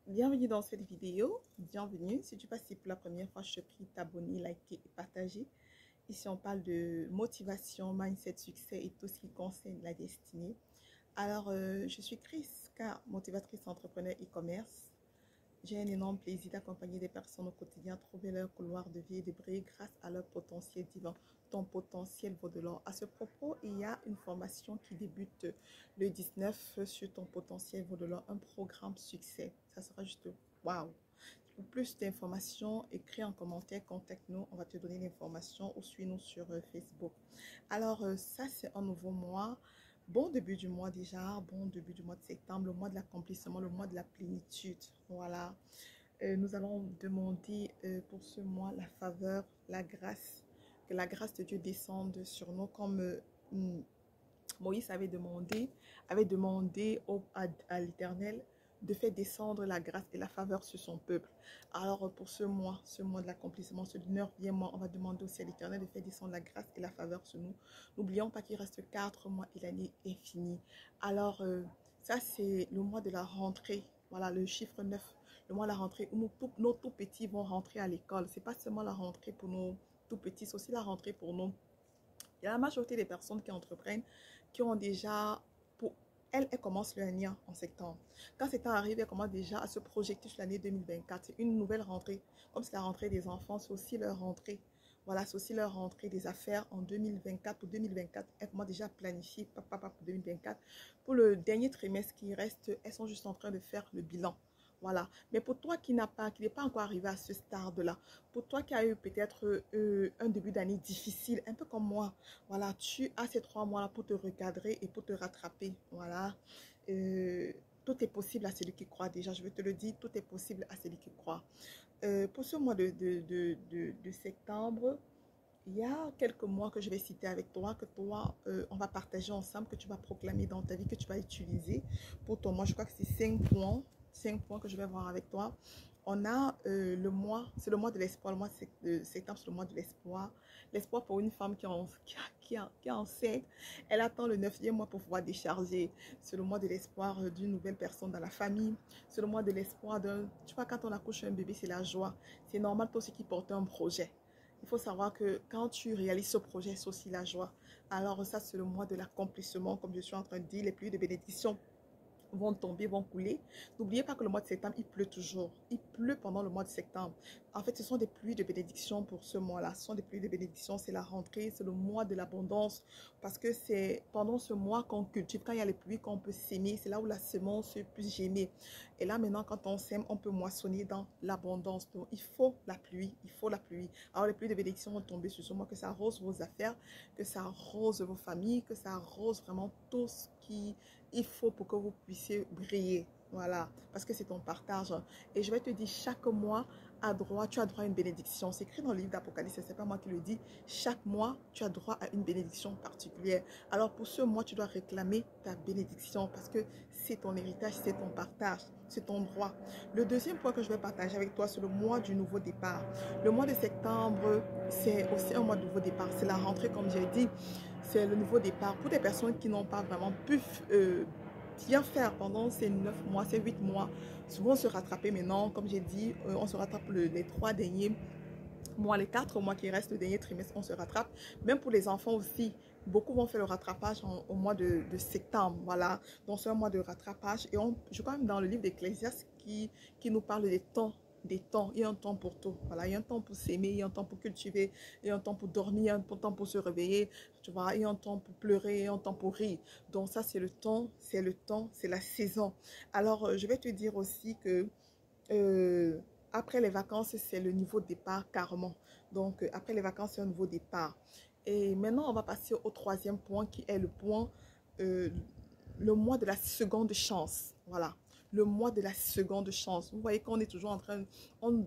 Bienvenue dans cette vidéo, bienvenue. Si tu passes ici pour la première fois, je te prie de t'abonner, liker et partager. Ici, on parle de motivation, mindset, succès et tout ce qui concerne la destinée. Alors, je suis Chris, motivatrice entrepreneur e-commerce. J'ai un énorme plaisir d'accompagner des personnes au quotidien à trouver leur couloir de vie et de briller grâce à leur potentiel divin. Ton potentiel vaut de l'or. À ce propos, il y a une formation qui débute le 19 sur ton potentiel vaut de l'or, un programme succès. Ça sera juste waouh. Pour plus d'informations, écris en commentaire, contacte-nous, on va te donner l'information ou suis-nous sur Facebook. Alors, ça c'est un nouveau mois. Bon début du mois déjà, bon début du mois de septembre, le mois de l'accomplissement, le mois de la plénitude. Voilà. Nous allons demander pour ce mois la faveur, la grâce, que la grâce de Dieu descende sur nous comme Moïse avait demandé à l'Éternel de faire descendre la grâce et la faveur sur son peuple. Alors pour ce mois de l'accomplissement, ce 9e mois, on va demander aussi à l'Éternel de faire descendre la grâce et la faveur sur nous. N'oublions pas qu'il reste 4 mois et l'année est finie. Alors ça c'est le mois de la rentrée. Voilà le chiffre 9, le mois de la rentrée où nos tout petits vont rentrer à l'école. C'est pas seulement la rentrée pour nos tout petits, c'est aussi la rentrée pour nous. Il y a la majorité des personnes qui entreprennent, qui ont déjà, elles commencent leur année en septembre. Quand septembre arrive, elles commencent déjà à se projeter sur l'année 2024. C'est une nouvelle rentrée. Comme c'est la rentrée des enfants, c'est aussi leur rentrée. Voilà, c'est aussi leur rentrée des affaires en 2024. Pour 2024, elles commencent déjà à planifier pour 2024. Pour le dernier trimestre qui reste, elles sont juste en train de faire le bilan. Voilà. Mais pour toi qui n'est pas encore arrivé à ce stade-là, pour toi qui as eu peut-être un début d'année difficile, un peu comme moi, voilà, tu as ces 3 mois-là pour te recadrer et pour te rattraper. Voilà. Tout est possible à celui qui croit déjà. Je veux te le dire, tout est possible à celui qui croit. Pour ce mois de septembre, il y a quelques mois que je vais citer avec toi, que toi, on va partager ensemble, que tu vas proclamer dans ta vie, que tu vas utiliser pour ton mois. Je crois que c'est 5 points que je vais voir avec toi. On a le mois, c'est le mois de l'espoir. Le mois de septembre, c'est le mois de l'espoir. L'espoir pour une femme qui est enceinte. Elle attend le 9e mois pour pouvoir décharger. C'est le mois de l'espoir d'une nouvelle personne dans la famille. C'est le mois de l'espoir d'un... Tu vois, quand on accouche un bébé, c'est la joie. C'est normal pour ceux qui portent un projet. Il faut savoir que quand tu réalises ce projet, c'est aussi la joie. Alors ça, c'est le mois de l'accomplissement, comme je suis en train de dire, les pluies de bénédictions vont tomber, vont couler. N'oubliez pas que le mois de septembre, il pleut toujours. Il pleut pendant le mois de septembre. En fait, ce sont des pluies de bénédiction pour ce mois-là. Ce sont des pluies de bénédiction, c'est la rentrée, c'est le mois de l'abondance. Parce que c'est pendant ce mois qu'on cultive, quand il y a les pluies, qu'on peut s'aimer. C'est là où la semence peut germer. Et là, maintenant, quand on sème, on peut moissonner dans l'abondance. Donc, il faut la pluie, il faut la pluie. Alors, les pluies de bénédiction vont tomber sur ce mois, que ça arrose vos affaires, que ça arrose vos familles, que ça arrose vraiment tout ce qu'il faut pour que vous puissiez briller. Voilà, parce que c'est ton partage. Et je vais te dire, chaque mois, tu as droit à une bénédiction. C'est écrit dans le livre d'Apocalypse, ce n'est pas moi qui le dis. Chaque mois, tu as droit à une bénédiction particulière. Alors pour ce mois, tu dois réclamer ta bénédiction parce que c'est ton héritage, c'est ton partage, c'est ton droit. Le deuxième point que je vais partager avec toi, c'est le mois du nouveau départ. Le mois de septembre, c'est aussi un mois de nouveau départ. C'est la rentrée, comme j'ai dit. C'est le nouveau départ. Pour des personnes qui n'ont pas vraiment pu bien faire pendant ces 9 mois, ces 8 mois, souvent se rattraper maintenant, comme j'ai dit, on se rattrape les 3 derniers mois, les 4 mois qui restent, le dernier trimestre, on se rattrape. Même pour les enfants aussi, beaucoup vont faire le rattrapage au mois de septembre, voilà. Donc c'est un mois de rattrapage et je crois même dans le livre d'Ecclésiaste qui nous parle des temps, il y a un temps pour tout, voilà, il y a un temps pour s'aimer, il y a un temps pour cultiver, il y a un temps pour dormir, il y a un temps pour se réveiller, tu vois, il y a un temps pour pleurer, il y a un temps pour rire. Donc ça c'est le temps, c'est la saison. Alors je vais te dire aussi que après les vacances, c'est le nouveau départ carrément. Donc après les vacances, c'est un nouveau départ. Et maintenant, on va passer au troisième point qui est le point, euh, le mois de la seconde chance. Voilà. Le mois de la seconde chance. Vous voyez qu'on est toujours en train...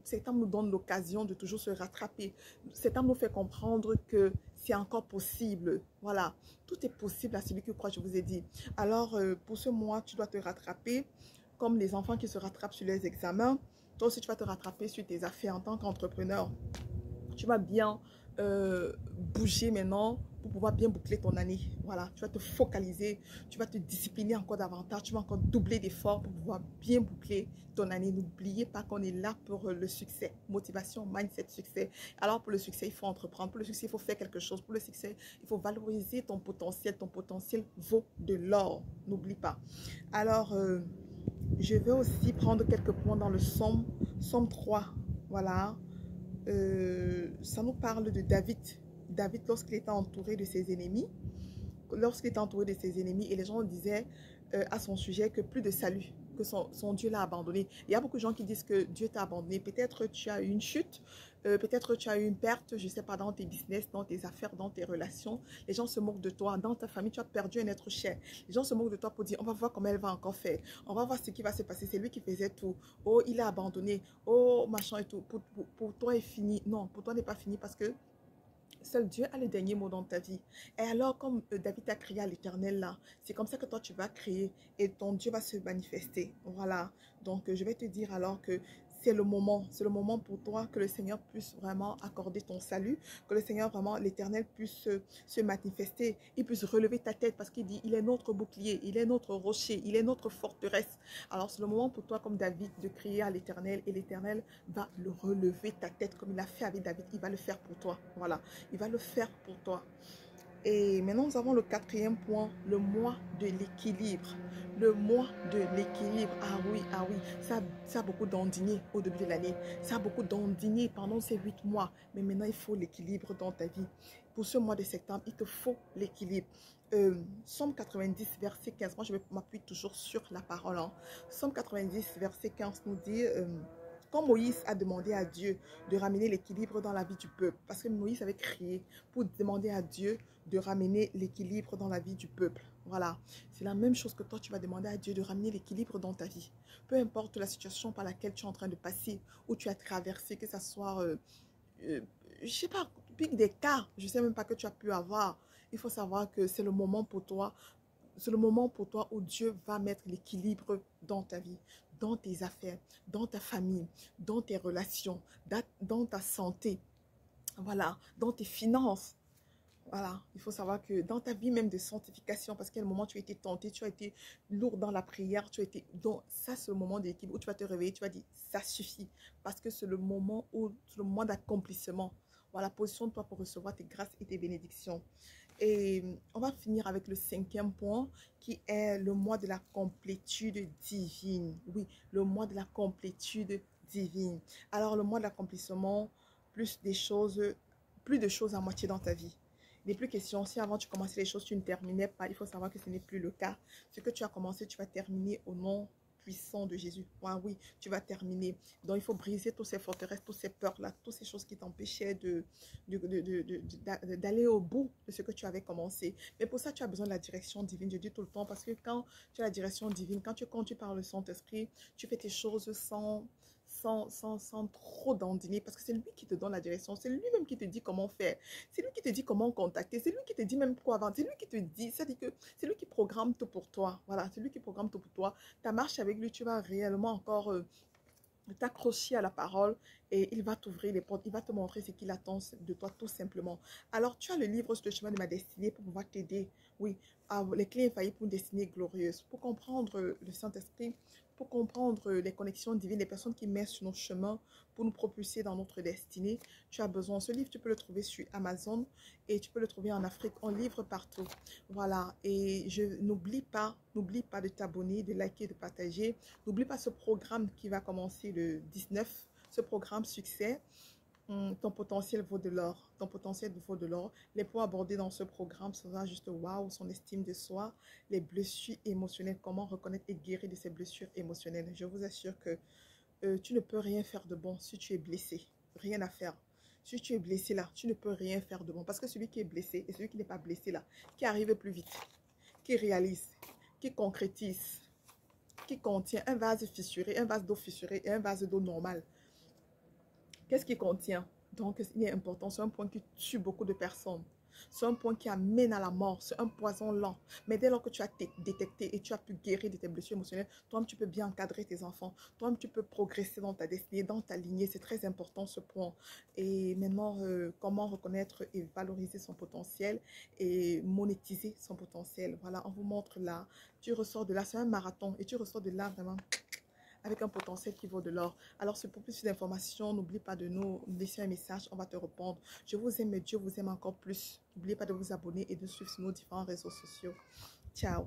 Septembre nous donne l'occasion de toujours se rattraper. Septembre nous fait comprendre que c'est encore possible. Voilà. Tout est possible à celui qui croit, je vous ai dit. Alors, pour ce mois, tu dois te rattraper comme les enfants qui se rattrapent sur les examens. Toi aussi, tu vas te rattraper sur tes affaires en tant qu'entrepreneur. Tu vas bien bouger maintenant pour pouvoir bien boucler ton année. Voilà, tu vas te focaliser, tu vas te discipliner encore davantage, tu vas encore doubler d'efforts pour pouvoir bien boucler ton année. N'oubliez pas qu'on est là pour le succès. Motivation, mindset, succès. Alors pour le succès, il faut entreprendre. Pour le succès, il faut faire quelque chose. Pour le succès, il faut valoriser ton potentiel. Ton potentiel vaut de l'or. N'oublie pas. Alors, je vais aussi prendre quelques points dans le Somme 3. Voilà. Ça nous parle de David. David, lorsqu'il était entouré de ses ennemis, et les gens disaient à son sujet que plus de salut, que son Dieu l'a abandonné. Il y a beaucoup de gens qui disent que Dieu t'a abandonné. Peut-être tu as eu une chute, peut-être tu as eu une perte, je ne sais pas, dans tes business, dans tes affaires, dans tes relations. Les gens se moquent de toi. Dans ta famille, tu as perdu un être cher. Les gens se moquent de toi pour dire, on va voir comment elle va encore faire. On va voir ce qui va se passer. C'est lui qui faisait tout. Oh, il a abandonné. Oh, machin et tout. Pour toi, est fini. Non, pour toi, n'est pas fini parce que seul Dieu a le dernier mot dans ta vie. Et alors, comme David a crié à l'Éternel là, c'est comme ça que toi, tu vas crier et ton Dieu va se manifester. Voilà. Donc, je vais te dire alors que c'est le moment pour toi que le Seigneur puisse vraiment accorder ton salut, que le Seigneur vraiment, l'Éternel puisse se manifester, il puisse relever ta tête parce qu'il dit, il est notre bouclier, il est notre rocher, il est notre forteresse. Alors c'est le moment pour toi comme David de crier à l'Éternel et l'Éternel va le relever ta tête comme il a fait avec David, il va le faire pour toi. Voilà, il va le faire pour toi. Et maintenant, nous avons le quatrième point, le mois de l'équilibre. Le mois de l'équilibre. Ah oui, ça a beaucoup d'endigné au début de l'année. Ça a beaucoup d'endigné pendant ces 8 mois. Mais maintenant, il faut l'équilibre dans ta vie. Pour ce mois de septembre, il te faut l'équilibre. Somme 90, verset 15. Moi, je m'appuie toujours sur la parole. Hein. Somme 90, verset 15 nous dit... quand Moïse a demandé à Dieu de ramener l'équilibre dans la vie du peuple, parce que Moïse avait crié pour demander à Dieu de ramener l'équilibre dans la vie du peuple. Voilà, c'est la même chose que toi, tu vas demander à Dieu de ramener l'équilibre dans ta vie. Peu importe la situation par laquelle tu es en train de passer, ou tu as traversé, que ce soit, je sais pas, pique des cas, je sais même pas que tu as pu avoir. Il faut savoir que c'est le moment pour toi. C'est le moment pour toi où Dieu va mettre l'équilibre dans ta vie, dans tes affaires, dans ta famille, dans tes relations, dans ta santé, voilà, dans tes finances. Voilà, il faut savoir que dans ta vie même de sanctification, parce qu'à un moment tu as été tenté, tu as été lourd dans la prière, tu as été... Donc ça c'est le moment de l'équilibre où tu vas te réveiller, tu vas dire ça suffit. Parce que c'est le moment d'accomplissement. Voilà, positionne-toi pour recevoir tes grâces et tes bénédictions. Et on va finir avec le cinquième point qui est le mois de la complétude divine. Oui, le mois de la complétude divine. Alors le mois de l'accomplissement, plus de choses à moitié dans ta vie. Il n'est plus question, si avant tu commençais les choses, tu ne terminais pas, il faut savoir que ce n'est plus le cas. Ce que tu as commencé, tu vas terminer au nom puissant de Jésus. Ah oui, tu vas terminer. Donc, il faut briser toutes ces forteresses, toutes ces peurs-là, toutes ces choses qui t'empêchaient d'aller au bout de ce que tu avais commencé. Mais pour ça, tu as besoin de la direction divine. Je dis tout le temps, parce que quand tu as la direction divine, quand tu conduis par le Saint-Esprit, tu fais tes choses sans trop dandiner, parce que c'est lui qui te donne la direction, c'est lui-même qui te dit comment faire, c'est lui qui te dit comment contacter, c'est lui qui te dit même quoi vendre, c'est lui qui te dit, c'est-à-dire que c'est lui qui programme tout pour toi, voilà, c'est lui qui programme tout pour toi. Ta marche avec lui, tu vas réellement encore t'accrocher à la parole et il va t'ouvrir les portes, il va te montrer ce qu'il attend de toi tout simplement. Alors tu as le livre sur le chemin de ma destinée pour pouvoir t'aider, oui, les clés infaillibles pour une destinée glorieuse, pour comprendre le Saint-Esprit, pour comprendre les connexions divines, les personnes qui mettent sur nos chemins pour nous propulser dans notre destinée. Tu as besoin, ce livre tu peux le trouver sur Amazon et tu peux le trouver en Afrique, on livre partout. Voilà, et n'oublie pas de t'abonner, de liker, de partager. N'oublie pas ce programme qui va commencer le 19, ce programme succès. Ton potentiel vaut de l'or. Ton potentiel vaut de l'or. Les points abordés dans ce programme sera juste waouh, son estime de soi, les blessures émotionnelles, comment reconnaître et guérir de ces blessures émotionnelles. Je vous assure que tu ne peux rien faire de bon si tu es blessé. Rien à faire. Si tu es blessé là, tu ne peux rien faire de bon. Parce que celui qui est blessé et celui qui n'est pas blessé là, qui arrive plus vite, qui réalise, qui concrétise, qui contient un vase fissuré, un vase d'eau fissurée et un vase d'eau normale. Qu'est-ce qu'il contient? Donc, il est important, c'est un point qui tue beaucoup de personnes. C'est un point qui amène à la mort. C'est un poison lent. Mais dès lors que tu as détecté et tu as pu guérir de tes blessures émotionnelles, toi-même, tu peux bien encadrer tes enfants. Toi-même, tu peux progresser dans ta destinée, dans ta lignée. C'est très important ce point. Et maintenant, comment reconnaître et valoriser son potentiel et monétiser son potentiel. Voilà, on vous montre là. Tu ressors de là, c'est un marathon et tu ressors de là vraiment avec un potentiel qui vaut de l'or. Alors, pour plus d'informations, n'oublie pas de nous laisser un message, on va te répondre. Je vous aime, mais Dieu vous aime encore plus. N'oubliez pas de vous abonner et de suivre sur nos différents réseaux sociaux. Ciao!